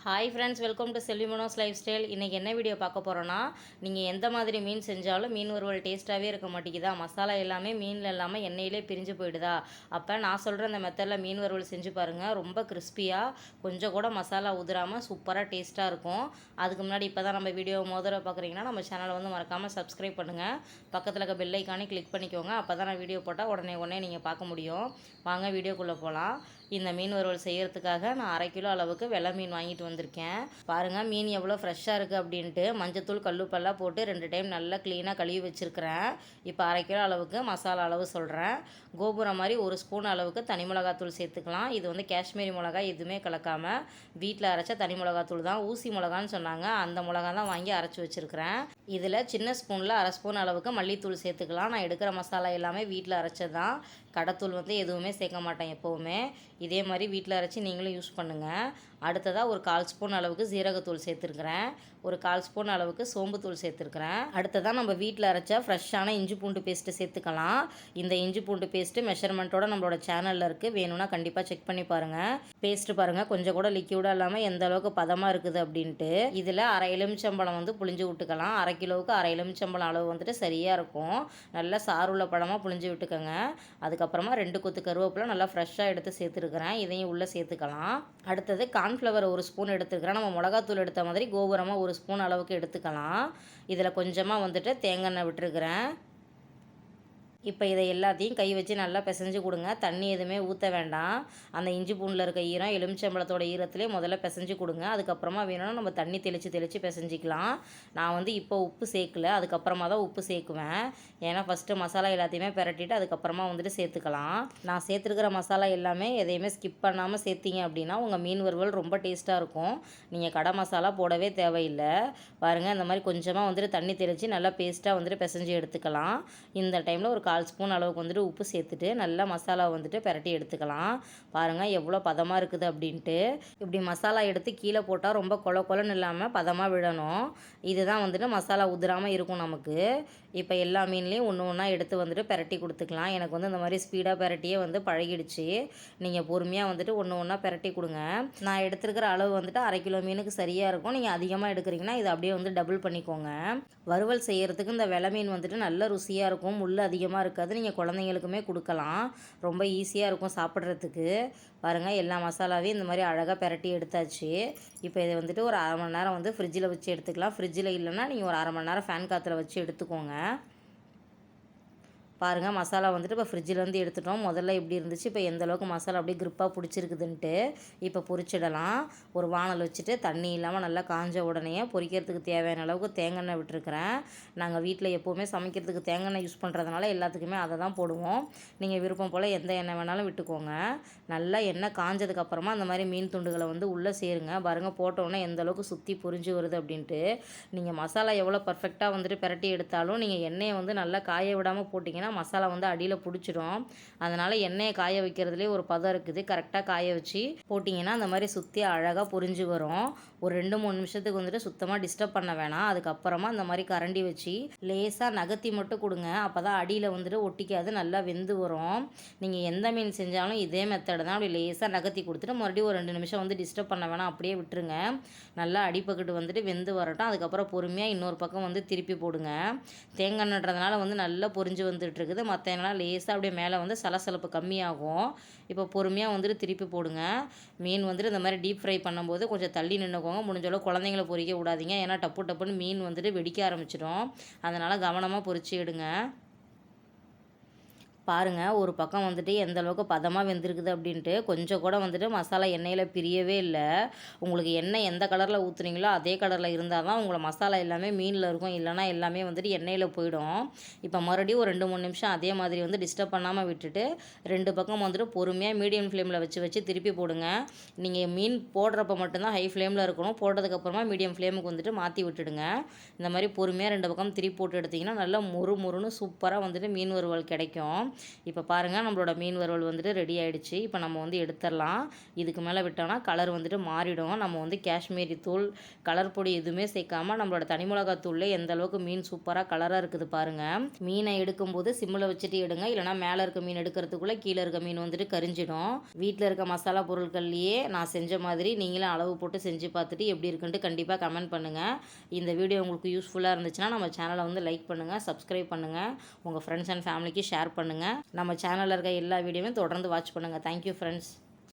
Hi friends, welcome to Selvi Mano's life style. இன்றைக்கி என்ன video பார்க்க போகிறோன்னா, நீங்கள் எந்த மாதிரி மீன் செஞ்சாலும் மீன் வறுவல் டேஸ்ட்டாகவே இருக்க மாட்டேங்குதா, மசாலா எல்லாமே மீனில் இல்லாமல் எண்ணெயிலே பிரிஞ்சு போயிடுதா. அப்போ நான் சொல்கிற அந்த மெத்தடில் மீன் வறுவல் செஞ்சு பாருங்கள். ரொம்ப கிறிஸ்பியாக, கொஞ்சம் கூட மசாலா உதிராமல் சூப்பராக டேஸ்ட்டாக இருக்கும். அதுக்கு முன்னாடி இப்போ தான் நம்ம வீடியோ முதல்ல பார்க்குறீங்கன்னா நம்ம சேனலை வந்து மறக்காமல் சப்ஸ்கிரைப் பண்ணுங்கள். பக்கத்தில் இருக்க பெல் ஐக்கானே கிளிக் பண்ணிக்கோங்க. அப்போ தான் நான் வீடியோ போட்டால் உடனே நீங்கள் பார்க்க முடியும். வாங்க வீடியோக்குள்ளே போகலாம். இந்த மீன் வறுவல் செய்கிறதுக்காக நான் 1/2 கிலோ அளவுக்கு வெள்ளை மீன் வாங்கிட்டு வந்திருக்கேன். பாருங்கள் மீன் எவ்வளோ ஃப்ரெஷ்ஷாக இருக்குது அப்படின்ட்டு. மஞ்சத்தூள் கல்லுப்பெல்லாம் போட்டு 2 டைம் நல்லா க்ளீனாக கழுவி வச்சுருக்கிறேன். இப்போ 1/2 கிலோ அளவுக்கு மசாலா அளவு சொல்கிறேன். கோபுரம் மாதிரி 1 ஸ்பூன் அளவுக்கு தனி மிளகாத்தூள் சேர்த்துக்கலாம். இது வந்து காஷ்மீரி மிளகாய் எதுவுமே கலக்காமல் வீட்டில் அரைச்ச தனி மிளகாத்தூள் தான். ஊசி மிளகான்னு சொன்னாங்க, அந்த மிளகா தான் வாங்கி அரைச்சி வச்சுருக்கிறேன். இதில் சின்ன ஸ்பூனில் 1/2 ஸ்பூன் அளவுக்கு மல்லித்தூள் சேர்த்துக்கலாம். நான் எடுக்கிற மசாலா எல்லாமே வீட்டில் அரைச்சது தான். கடைத்தூள் வந்து எதுவுமே சேர்க்க மாட்டேன் எப்போவுமே. இதே மாதிரி வீட்டில் அரைச்சி நீங்களும் யூஸ் பண்ணுங்கள். அடுத்ததாக ஒரு 1/4 ஸ்பூன் அளவுக்கு ஜீரகத்தூள் சேர்த்துருக்குறேன். ஒரு 1/4 ஸ்பூன் அளவுக்கு சோம்புத்தூள் சேர்த்துருக்குறேன். அடுத்ததாக நம்ம வீட்டில் அரைச்ச ஃப்ரெஷ்ஷான இஞ்சி பூண்டு பேஸ்ட்டு சேர்த்துக்கலாம். இந்த இஞ்சி பூண்டு பேஸ்ட்டு மெஷர்மெண்ட்டோட நம்மளோட சேனலில் இருக்குது, வேணும்னா கண்டிப்பாக செக் பண்ணி பாருங்கள். பேஸ்ட்டு பாருங்கள், கொஞ்சம் கூட லிக்யூடாக இல்லாமல் எந்த அளவுக்கு பதமாக இருக்குது அப்படின்ட்டு. இதில் 1/2 எலுமிச்சம்பழம் வந்து புளிஞ்சு விட்டுக்கலாம். 1/2 கிலோவுக்கு 1/2 எலுமிச்சம்பழம் அளவு வந்துட்டு சரியாக இருக்கும். நல்லா சாறுள்ள பழமாக புளிஞ்சு விட்டுக்கோங்க. அதுக்கப்புறமா 2 கொத்து கருவேப்பிலை நல்லா ஃப்ரெஷ்ஷாக எடுத்து சேர்த்துருக்குறேன். இதையும் உள்ளே சேர்த்துக்கலாம். அடுத்தது கார்ன்ஃப்ளவர் 1 ஸ்பூன் எடுத்துக்கிறேன். நம்ம மிளகாத்தூள் எடுத்த மாதிரி கோபுரமாக 1 ஸ்பூன் அளவுக்கு எடுத்துக்கலாம். இதில் கொஞ்சமாக வந்துட்டு தேங்காய் எண்ணெய் விட்டுருக்குறேன். இப்போ இதை எல்லாத்தையும் கை வச்சு நல்லா பிசைஞ்சு கொடுங்க. தண்ணி எதுவுமே ஊற்ற வேண்டாம். அந்த இஞ்சி பூண்டில் இருக்க ஈரம், எலுமிச்சம்பழத்தோட ஈரத்துலேயே முதல்ல பிசைஞ்சு கொடுங்க. அதுக்கப்புறமா வேணும்னா நம்ம தண்ணி தெளித்து பிசைஞ்சிக்கலாம். நான் வந்து இப்போ உப்பு சேர்க்கல, அதுக்கப்புறமா தான் உப்பு சேர்க்குவேன். ஏன்னா ஃபஸ்ட்டு மசாலா எல்லாத்தையுமே பிரட்டிட்டு அதுக்கப்புறமா வந்துட்டு சேர்த்துக்கலாம். நான் சேர்த்துருக்கிற மசாலா எல்லாமே எதையுமே ஸ்கிப் பண்ணாமல் சேர்த்திங்க அப்படின்னா உங்கள் மீன் வறுவல் ரொம்ப டேஸ்ட்டாக இருக்கும். நீங்கள் கடை மசாலா போடவே தேவையில்லை. பாருங்கள், இந்த மாதிரி கொஞ்சமாக வந்துட்டு தண்ணி தெளித்து நல்லா பேஸ்ட்டாக வந்துட்டு பிசைஞ்சு எடுத்துக்கலாம். இந்த டைமில் ஒரு 1/4 ஸ்பூன் அளவுக்கு வந்துட்டு உப்பு சேர்த்துட்டு நல்லா மசாலா வந்துட்டு பிரட்டி எடுத்துக்கலாம். பாருங்கள் எவ்வளோ பதமாக இருக்குது அப்படின்ட்டு. இப்படி மசாலா எடுத்து கீழே போட்டால் ரொம்ப கொலன்னு இல்லாமல் பதமாக விடணும். இதுதான் வந்துட்டு மசாலா உதிராமல் இருக்கும் நமக்கு. இப்போ எல்லா மீன்லேயும் ஒன்று ஒன்றா எடுத்து வந்துட்டு பிரட்டி கொடுத்துக்கலாம். எனக்கு வந்து இந்த மாதிரி ஸ்பீடாக பிரட்டியே வந்து பழகிடுச்சு. நீங்கள் பொறுமையாக வந்துட்டு ஒன்று ஒன்றா பிரட்டி கொடுங்க. நான் எடுத்துருக்கிற அளவு வந்துட்டு 1/2 கிலோ மீனுக்கு சரியாக இருக்கும். நீங்கள் அதிகமாக எடுக்கிறீங்கன்னா இதை அப்படியே வந்து டபுள் பண்ணிக்கோங்க. வறுவல் செய்கிறதுக்கு இந்த வெள்ளை மீன் வந்துட்டு நல்ல ருசியாக இருக்கும். முள் அதிகமாக இருக்காது. நீங்கள் குழந்தைங்களுக்குமே கொடுக்கலாம். ரொம்ப ஈஸியாக இருக்கும் சாப்பிட்றதுக்கு. பாருங்கள் எல்லா மசாலாவையும் இந்த மாதிரி அழகாக பிரட்டி எடுத்தாச்சு. இப்போ இதை வந்துட்டு ஒரு 1/2 மணி நேரம் வந்து ஃப்ரிட்ஜில் வச்சு எடுத்துக்கலாம். ஃப்ரிட்ஜில் இல்லைன்னா நீங்கள் ஒரு 1/2 மணி நேரம் ஃபேன் காற்றுல வச்சு எடுத்துக்கோங்க. பாருங்கள் மசாலா வந்துட்டு இப்போ ஃப்ரிட்ஜிலேருந்து எடுத்துட்டோம். முதல்ல இப்படி இருந்துச்சு, இப்போ எந்த அளவுக்கு மசாலா அப்படியே க்ரிப்பாக பிடிச்சிருக்குதுன்ட்டு. இப்போ பொரிச்சிடலாம். ஒரு வானல் வச்சுட்டு தண்ணி இல்லாமல் நல்லா காஞ்ச உடனே பொரிக்கிறதுக்கு தேவையான அளவுக்கு தேங்காய் எண்ணெய் விட்டுருக்குறேன். நாங்கள் வீட்டில் எப்போவுமே சமைக்கிறதுக்கு தேங்காய் எண்ணெய் யூஸ் பண்ணுறதுனால எல்லாத்துக்குமே அதை தான் போடுவோம். நீங்கள் விருப்பம் போல் எந்த எண்ணெய் வேணாலும் விட்டுக்கோங்க. நல்லா எண்ணெய் காஞ்சதுக்கப்புறமா அந்த மாதிரி மீன் துண்டுகளை வந்து உள்ளே சேருங்க. பாருங்கள் போட்டோன்னே எந்த அளவுக்கு சுற்றி பொரிஞ்சு வருது அப்படின்ட்டு. நீங்கள் மசாலா எவ்வளோ பர்ஃபெக்டாக வந்துட்டு பிரட்டி எடுத்தாலும் நீங்கள் எண்ணெயை வந்து நல்லா காய விடாமல் போட்டிங்கன்னா மசாலா வந்து அடியில் பிடிச்சிடும். அதனால் எண்ணெயை காய வைக்கிறதுலே ஒரு பதம் இருக்குது. கரெக்டாக காய வச்சு போட்டிங்கன்னா அந்த மாதிரி சுற்றி அழகாக பொரிஞ்சு வரும். ஒரு 2-3 நிமிஷத்துக்கு வந்துட்டு சுத்தமாக டிஸ்டர்ப் பண்ண வேணாம். அதுக்கப்புறமா அந்த மாதிரி கரண்டி வச்சு லேசாக நகர்த்தி மட்டும் கொடுங்க. அப்போ தான் அடியில் வந்துட்டு ஒட்டிக்காது, நல்லா வெந்து வரும். நீங்கள் எந்த மீன் செஞ்சாலும் இதே மெத்தட் தான். அப்படி லேசாக நகர்த்தி கொடுத்துட்டு மறுபடியும் ஒரு 2 நிமிஷம் வந்து டிஸ்டர்ப் பண்ண வேணாம், அப்படியே விட்டுருங்க. நல்லா அடிப்பக்கிட்டு வந்துட்டு வெந்து வரட்டும். அதுக்கப்புறம் பொறுமையாக இன்னொரு பக்கம் வந்து திருப்பி போடுங்க. தேங்காய் எண்ணெய்ன்றதுனால வந்து நல்லா பொரிஞ்சு வந்துட்டு இருக்குது. மற்ற எண்ணெய்லாம் லேசாக அப்படியே மேலே வந்து சலசலப்பு கம்மியாகும். இப்போ பொறுமையாக வந்துட்டு திருப்பி போடுங்க. மீன் வந்துட்டு இந்த மாதிரி டீப் ஃப்ரை பண்ணும்போது கொஞ்சம் தள்ளி நின்றுக்கோங்க. முடிஞ்சளவு குழந்தைங்கள பொரிக்க விடாதீங்க. ஏன்னா டப்புன்னு மீன் வந்துட்டு வெடிக்க ஆரம்பிச்சிடும். அதனால் கவனமாக பொரிச்சு எடுங்க. பாருங்கள் ஒரு பக்கம் வந்துட்டு எந்த அளவுக்கு பதமாக வெந்திருக்குது அப்படின்ட்டு. கொஞ்சம் கூட வந்துட்டு மசாலா எண்ணெயில் பிரியவே இல்லை. உங்களுக்கு எண்ணெய் எந்த கலரில் ஊற்றுனீங்களோ அதே கலரில் இருந்தால் தான் உங்களை மசாலா எல்லாமே மீனில் இருக்கும். இல்லைனா எல்லாமே வந்துட்டு எண்ணெயில் போயிடும். இப்போ மறுபடியும் ஒரு 2-3 நிமிஷம் அதே மாதிரி வந்து டிஸ்டர்ப் பண்ணாமல் விட்டுட்டு 2 பக்கம் வந்துட்டு பொறுமையாக மீடியம் ஃப்ளேமில் வச்சு திருப்பி போடுங்க. நீங்கள் மீன் போடுறப்ப மட்டும்தான் ஹை ஃப்ளேமில் இருக்கணும். போட்டதுக்கப்புறமா மீடியம் ஃப்ளேமுக்கு வந்துட்டு மாற்றி விட்டுடுங்க. இந்த மாதிரி பொறுமையாக 2 பக்கம் திருப்பி போட்டு எடுத்திங்கன்னா நல்லா முறுன்னு சூப்பராக வந்துட்டு மீன் வறுவல் கிடைக்கும். இப்போ பாருங்கள் நம்மளோட மீன் வறுவல் வந்துட்டு ரெடி ஆகிடுச்சு. இப்போ நம்ம வந்து எடுத்துடலாம். இதுக்கு மேலே விட்டோம்னா கலர் வந்துட்டு மாறிடும். நம்ம வந்து காஷ்மீரி தூள், கலர் பொடி எதுவுமே சேர்க்காம நம்மளோட தனி மிளகாய் தூள்ல எந்த அளவுக்கு மீன் சூப்பராக கலராக இருக்குது பாருங்கள். மீனை எடுக்கும்போது சிம்மில் வச்சுட்டு எடுங்க, இல்லைனா மேலே இருக்க மீன் எடுக்கிறதுக்குள்ளே கீழே இருக்க மீன் வந்துட்டு கரிஞ்சிடும். வீட்டில் இருக்க மசாலா பொருட்கள்லேயே நான் செஞ்ச மாதிரி நீங்களும் அளவு போட்டு செஞ்சு பார்த்துட்டு எப்படி இருக்குன்ட்டு கண்டிப்பாக கமெண்ட் பண்ணுங்கள். இந்த வீடியோ உங்களுக்கு யூஸ்ஃபுல்லாக இருந்துச்சுன்னா நம்ம சேனலை வந்து லைக் பண்ணுங்கள், சப்ஸ்கிரைப் பண்ணுங்கள், உங்கள் ஃப்ரெண்ட்ஸ் அண்ட் ஃபேமிலிக்கு ஷேர் பண்ணுங்கள். நம்ம சேனலில் இருக்க எல்லா வீடியோவும் தொடர்ந்து வாட்ச் பண்ணுங்கள். Thank you friends.